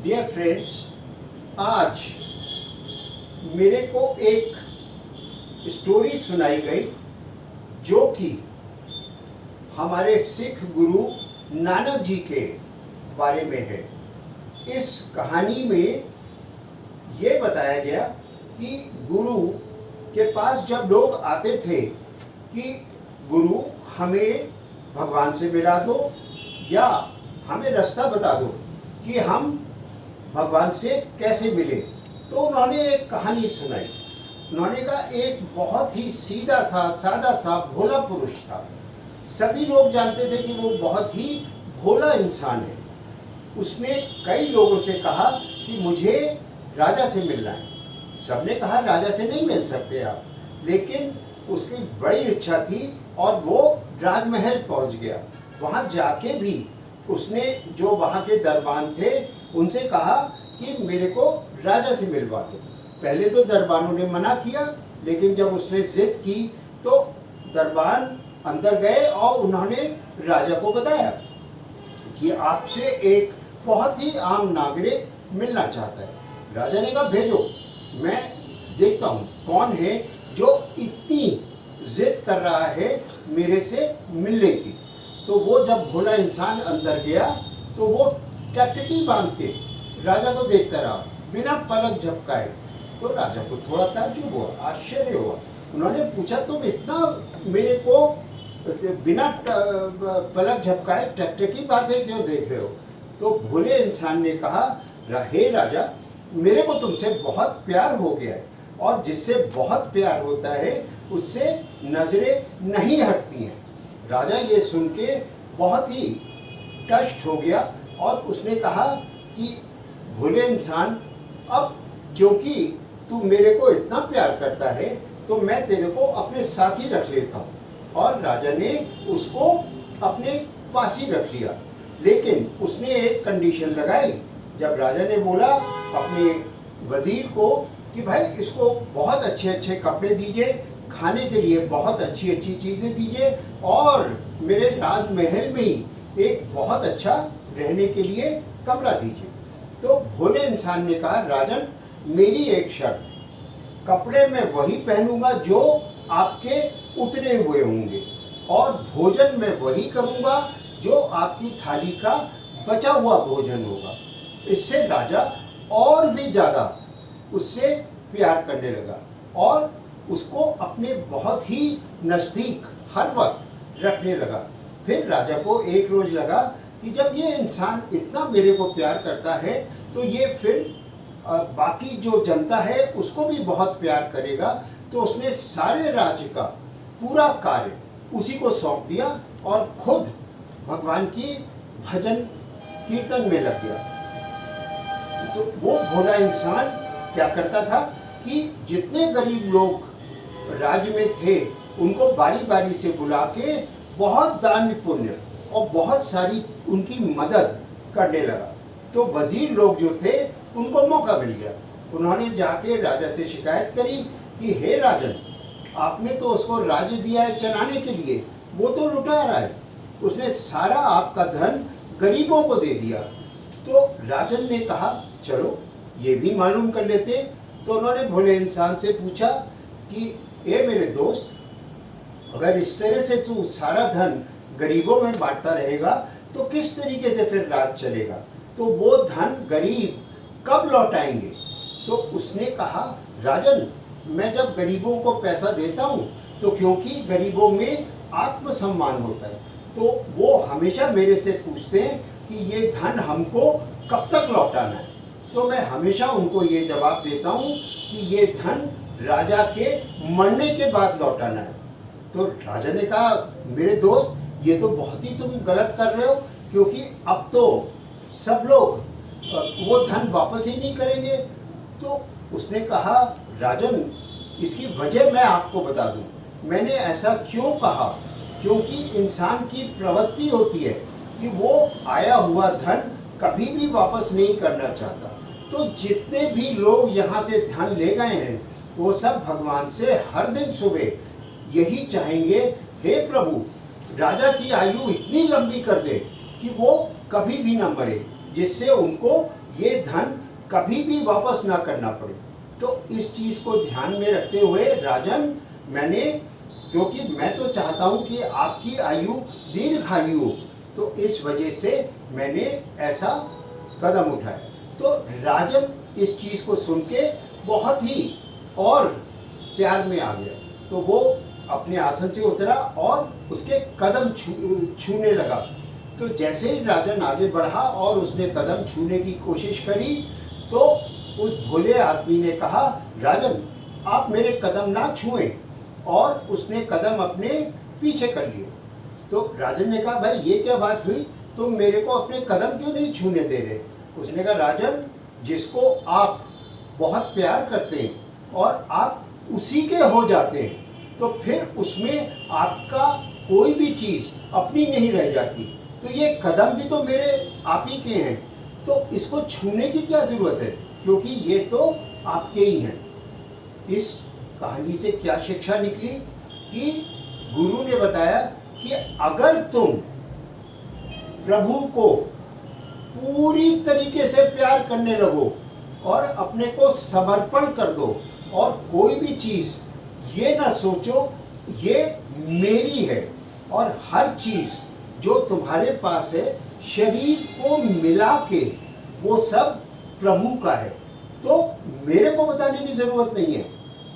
Dear friends, आज मेरे को एक स्टोरी सुनाई गई जो कि हमारे सिख गुरु नानक जी के बारे में है। इस कहानी में ये बताया गया कि गुरु के पास जब लोग आते थे कि गुरु हमें भगवान से मिला दो या हमें रास्ता बता दो कि हम भगवान से कैसे मिले, तो उन्होंने एक कहानी सुनाई। उन्होंने कहा एक बहुत ही सीधा सा सादा सा भोला पुरुष था। सभी लोग जानते थे कि वो बहुत ही भोला इंसान है। उसने कई लोगों से कहा कि मुझे राजा से मिलना है। सबने कहा राजा से नहीं मिल सकते आप, लेकिन उसकी बड़ी इच्छा थी और वो राजमहल पहुंच गया। वहां जाके भी उसने जो वहां के दरबान थे उनसे कहा कि मेरे को राजा से मिलवा दो। पहले तो दरबानों ने मना किया, लेकिन जब उसने जिद की तो दरबान अंदर गए और उन्होंने राजा को बताया कि आपसे एक बहुत ही आम नागरिक मिलना चाहता है। राजा ने कहा भेजो, मैं देखता हूँ कौन है जो इतनी जिद कर रहा है मेरे से मिलने की। तो वो जब भोला इंसान अंदर गया तो वो टकटकी बांध के राजा को देखता रहा बिना पलक झपकाए। तो राजा को थोड़ा ताज्जुब हुआ, आश्चर्य हुआ। उन्होंने पूछा तुम इतना मेरे को बिना पलक झपकाए टकटकी बांधे क्यों देख रहे हो? तो भोले इंसान ने कहा हे राजा, मेरे को तुमसे बहुत प्यार हो गया है और जिससे बहुत प्यार होता है उससे नजरें नहीं हटती हैं। राजा ये सुन के बहुत ही टच्ड हो गया और उसने कहा कि भोले इंसान, अब क्योंकि तू मेरे को इतना प्यार करता है तो मैं तेरे को अपने साथ ही रख लेता हूँ। और राजा ने उसको अपने पास ही रख लिया, लेकिन उसने एक कंडीशन लगाई। जब राजा ने बोला अपने वजीर को कि भाई इसको बहुत अच्छे अच्छे कपड़े दीजिए, खाने के लिए बहुत अच्छी अच्छी चीज़ें दीजिए और मेरे राजमहल में ही एक बहुत अच्छा रहने के लिए कमरा दीजिए। तो भोले इंसान ने कहा राजन, मेरी एक शर्त है, कपड़े मैं वही पहनूंगा जो आपके उतरे हुए होंगे और भोजन मैं वही करूंगा जो आपकी थाली का बचा हुआ भोजन होगा। इससे राजा और भी ज़्यादा उससे प्यार करने लगा और उसको अपने बहुत ही नज़दीक हर वक्त रखने लगा। फिर राजा को एक रोज़ लगा कि जब ये इंसान इतना मेरे को प्यार करता है तो ये फिर बाकी जो जनता है उसको भी बहुत प्यार करेगा। तो उसने सारे राज्य का पूरा कार्य उसी को सौंप दिया और खुद भगवान की भजन कीर्तन में लग गया। तो वो भोला इंसान क्या करता था कि जितने गरीब लोग राज्य में थे उनको बारी बारी से बुला के बहुत दान पुण्य और बहुत सारी उनकी मदद करने लगा। तो वजीर लोग जो थे उनको मौका मिल गया। उन्होंने जाके राजा से शिकायत करी कि हे राजन, आपने तो उसको राज्य दिया है चलाने के लिए, वो तो लुटा रहा है, उसने सारा आपका धन गरीबों को दे दिया। तो राजन ने कहा चलो ये भी मालूम कर लेते। तो उन्होंने भोले इंसान से पूछा कि ए मेरे दोस्त, अगर इस तरह से तू सारा धन गरीबों में बांटता रहेगा तो किस तरीके से फिर राज चलेगा? तो वो धन गरीब कब लौटाएंगे? तो उसने कहा राजन, मैं जब गरीबों को पैसा देता हूँ तो क्योंकि गरीबों में आत्मसम्मान होता है तो वो हमेशा मेरे से पूछते हैं कि ये धन हमको कब तक लौटाना है। तो मैं हमेशा उनको ये जवाब देता हूँ कि ये धन राजा के मरने के बाद लौटाना है। तो राजा ने कहा मेरे दोस्त, ये तो बहुत ही तुम गलत कर रहे हो, क्योंकि अब तो सब लोग वो धन वापस ही नहीं करेंगे। तो उसने कहा राजन, इसकी वजह मैं आपको बता दूं। मैंने ऐसा क्यों कहा? क्योंकि इंसान की प्रवृत्ति होती है कि वो आया हुआ धन कभी भी वापस नहीं करना चाहता। तो जितने भी लोग यहाँ से धन ले गए हैं वो सब भगवान से हर दिन सुबह यही चाहेंगे, हे प्रभु, राजा की आयु इतनी लंबी कर दे कि वो कभी भी ना मरे। जिससे उनको ये धन कभी भी वापस ना करना पड़े। तो इस चीज को ध्यान में रखते हुए राजन, मैंने, क्योंकि मैं तो चाहता हूं कि आपकी आयु दीर्घायु हो, तो इस वजह से मैंने ऐसा कदम उठाया। तो राजन इस चीज को सुन के बहुत ही और प्यार में आ गया। तो वो अपने आसन से उतरा और उसके कदम छूने लगा। तो जैसे ही राजन आगे बढ़ा और उसने कदम छूने की कोशिश करी, तो उस भोले आदमी ने कहा, राजन आप मेरे कदम ना छुएं, और उसने कदम अपने पीछे कर लिए। तो राजन ने कहा, भाई ये क्या बात हुई, तुम मेरे को अपने कदम क्यों नहीं छूने दे रहे? उसने कहा, राजन जिसको आप बहुत प्यार करते हैं और आप उसी के हो जाते हैं, तो फिर उसमें आपका कोई भी चीज अपनी नहीं रह जाती। तो ये कदम भी तो मेरे आप ही के हैं, तो इसको छूने की क्या जरूरत है, क्योंकि ये तो आपके ही हैं। इस कहानी से क्या शिक्षा निकली कि गुरु ने बताया कि अगर तुम प्रभु को पूरी तरीके से प्यार करने लगो और अपने को समर्पण कर दो, और कोई भी चीज ये ना सोचो ये मेरी है, और हर चीज जो तुम्हारे पास है शरीर को मिला के वो सब प्रभु का है, तो मेरे को बताने की जरूरत नहीं है।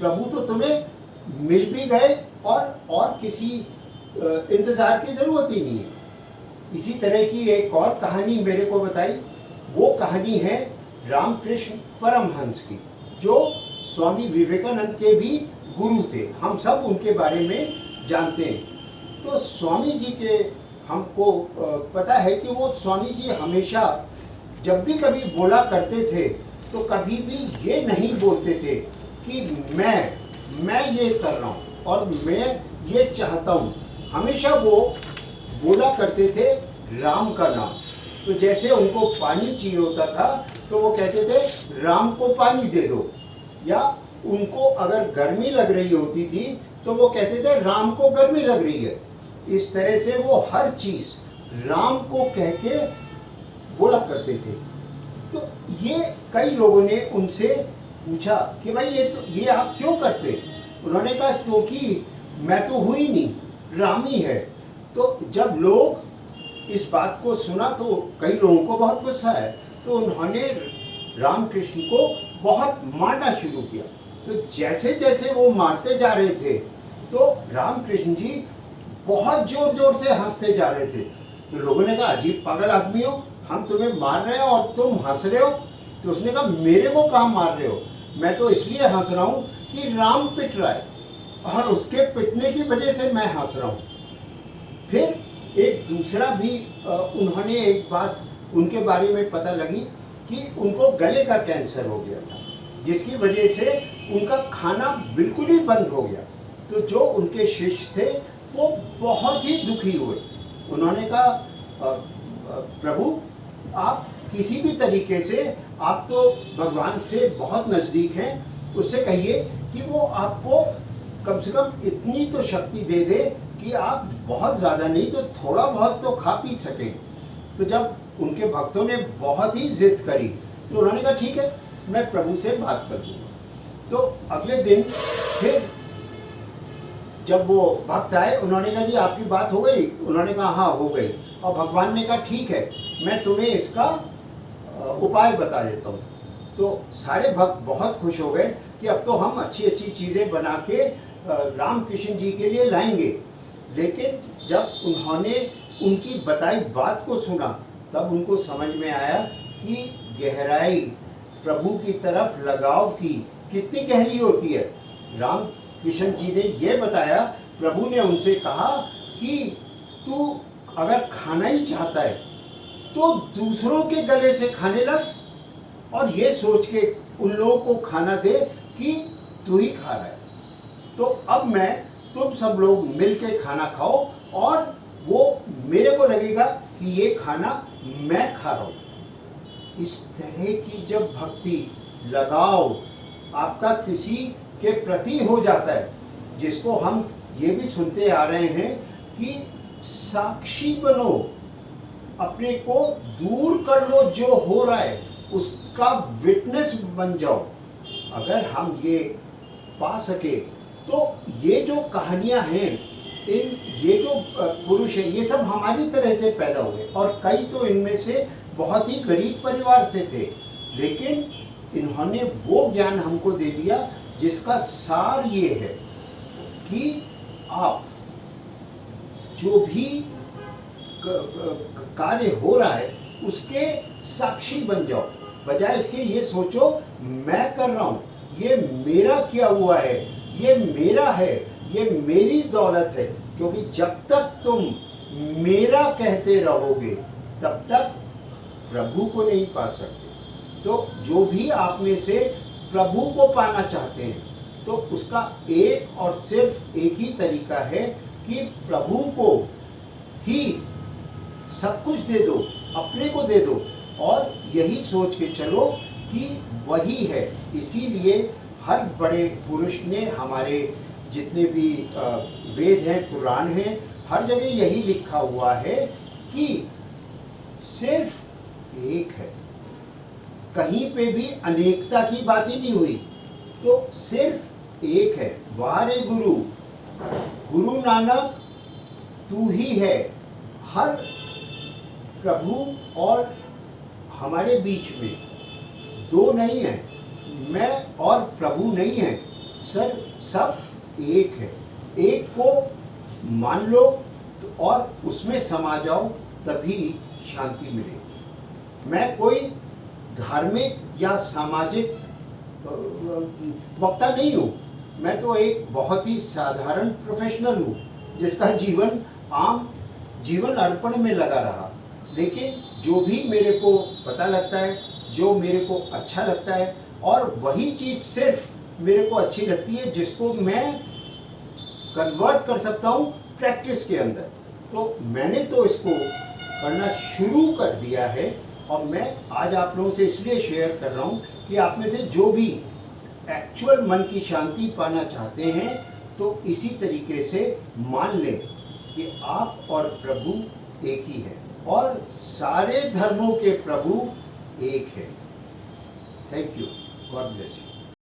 प्रभु तो तुम्हें मिल भी गए और किसी इंतजार की जरूरत ही नहीं है। इसी तरह की एक और कहानी मेरे को बताई। वो कहानी है रामकृष्ण परमहंस की, जो स्वामी विवेकानंद के भी गुरु थे। हम सब उनके बारे में जानते हैं। तो स्वामी जी के हमको पता है कि वो स्वामी जी हमेशा जब भी कभी बोला करते थे तो कभी भी ये नहीं बोलते थे कि मैं ये कर रहा हूँ और मैं ये चाहता हूँ। हमेशा वो बोला करते थे राम का नाम। तो जैसे उनको पानी चाहिए होता था तो वो कहते थे राम को पानी दे दो, या उनको अगर गर्मी लग रही होती थी तो वो कहते थे राम को गर्मी लग रही है। इस तरह से वो हर चीज राम को कह के बोला करते थे। तो ये कई लोगों ने उनसे पूछा कि भाई ये आप क्यों करते? उन्होंने कहा क्योंकि मैं तो हूँ ही नहीं, राम ही है। तो जब लोग इस बात को सुना तो कई लोगों को बहुत गुस्सा है, तो उन्होंने रामकृष्ण को बहुत मारना शुरू किया। तो जैसे जैसे वो मारते जा रहे थे तो रामकृष्ण जी बहुत जोर जोर से हंसते जा रहे थे। तो लोगों ने कहा अजीब पागल आदमी हो, हम तुम्हें मार रहे हैं और तुम हंस रहे हो। तो उसने कहा मेरे को कहाँ मार रहे हो, मैं तो इसलिए हंस रहा हूँ कि राम पिट रहा है और उसके पिटने की वजह से मैं हंस रहा हूँ। फिर एक दूसरा भी उन्होंने एक बात उनके बारे में पता लगी कि उनको गले का कैंसर हो गया था, जिसकी वजह से उनका खाना बिल्कुल ही बंद हो गया। तो जो उनके शिष्य थे वो बहुत ही दुखी हुए। उन्होंने कहा प्रभु आप किसी भी तरीके से, आप तो भगवान से बहुत नज़दीक हैं, उससे कहिए कि वो आपको कम से कम इतनी तो शक्ति दे दे कि आप बहुत ज़्यादा नहीं तो थोड़ा बहुत तो खा पी सकें। तो जब उनके भक्तों ने बहुत ही जिद करी तो उन्होंने कहा ठीक है मैं प्रभु से बात कर दूंगा। तो अगले दिन फिर जब वो भक्त आए उन्होंने कहा जी आपकी बात हो गई? उन्होंने कहा हाँ हो गई। और भगवान ने कहा ठीक है मैं तुम्हें इसका उपाय बता देता हूँ। तो सारे भक्त बहुत खुश हो गए कि अब तो हम अच्छी अच्छी चीज़ें बना के रामकृष्ण जी के लिए लाएंगे। लेकिन जब उन्होंने उनकी बताई बात को सुना तब उनको समझ में आया कि गहराई प्रभु की तरफ लगाव की कितनी गहरी होती है। रामकृष्ण जी ने ये बताया, प्रभु ने उनसे कहा कि तू अगर खाना ही चाहता है तो दूसरों के गले से खाने लग और ये सोच के उन लोगों को खाना दे कि तू ही खा रहा है। तो अब मैं तुम सब लोग मिल के खाना खाओ और वो मेरे को लगेगा कि ये खाना मैं खा रहा हूँ। इस तरह की जब भक्ति लगाव आपका किसी के प्रति हो जाता है, जिसको हम ये भी सुनते आ रहे हैं कि साक्षी बनो, अपने को दूर कर लो, जो हो रहा है उसका विटनेस बन जाओ। अगर हम ये पा सके तो ये जो कहानियां हैं, ये जो पुरुष है, ये सब हमारी तरह से पैदा हुए, और कई तो इनमें से बहुत ही गरीब परिवार से थे, लेकिन इन्होंने वो ज्ञान हमको दे दिया जिसका सार ये है कि आप जो भी कार्य हो रहा है उसके साक्षी बन जाओ। बजाय इसके ये सोचो मैं कर रहा हूँ, ये मेरा किया हुआ है, ये मेरा है, ये मेरी दौलत है। क्योंकि जब तक तुम मेरा कहते रहोगे तब तक प्रभु को नहीं पा सकते। तो जो भी आप में से प्रभु को पाना चाहते हैं तो उसका एक और सिर्फ एक ही तरीका है कि प्रभु को ही सब कुछ दे दो, अपने को दे दो, और यही सोच के चलो कि वही है। इसीलिए हर बड़े पुरुष ने, हमारे जितने भी वेद हैं, कुरान हैं, हर जगह यही लिखा हुआ है कि सिर्फ एक है। कहीं पे भी अनेकता की बात ही नहीं हुई, तो सिर्फ एक है। वारे गुरु, गुरु नानक तू ही है। हर प्रभु और हमारे बीच में दो नहीं है, मैं और प्रभु नहीं है, सर सब एक है। एक को मान लो और उसमें समा जाओ, तभी शांति मिलेगी। मैं कोई धार्मिक या सामाजिक वक्ता नहीं हूँ, मैं तो एक बहुत ही साधारण प्रोफेशनल हूँ जिसका जीवन आम जीवन अर्पण में लगा रहा। लेकिन जो भी मेरे को पता लगता है, जो मेरे को अच्छा लगता है, और वही चीज़ सिर्फ मेरे को अच्छी लगती है जिसको मैं कन्वर्ट कर सकता हूँ प्रैक्टिस के अंदर। तो मैंने तो इसको करना शुरू कर दिया है, और मैं आज आप लोगों से इसलिए शेयर कर रहा हूँ कि आप में से जो भी एक्चुअल मन की शांति पाना चाहते हैं तो इसी तरीके से मान लें कि आप और प्रभु एक ही है, और सारे धर्मों के प्रभु एक है। Thank you, God bless you.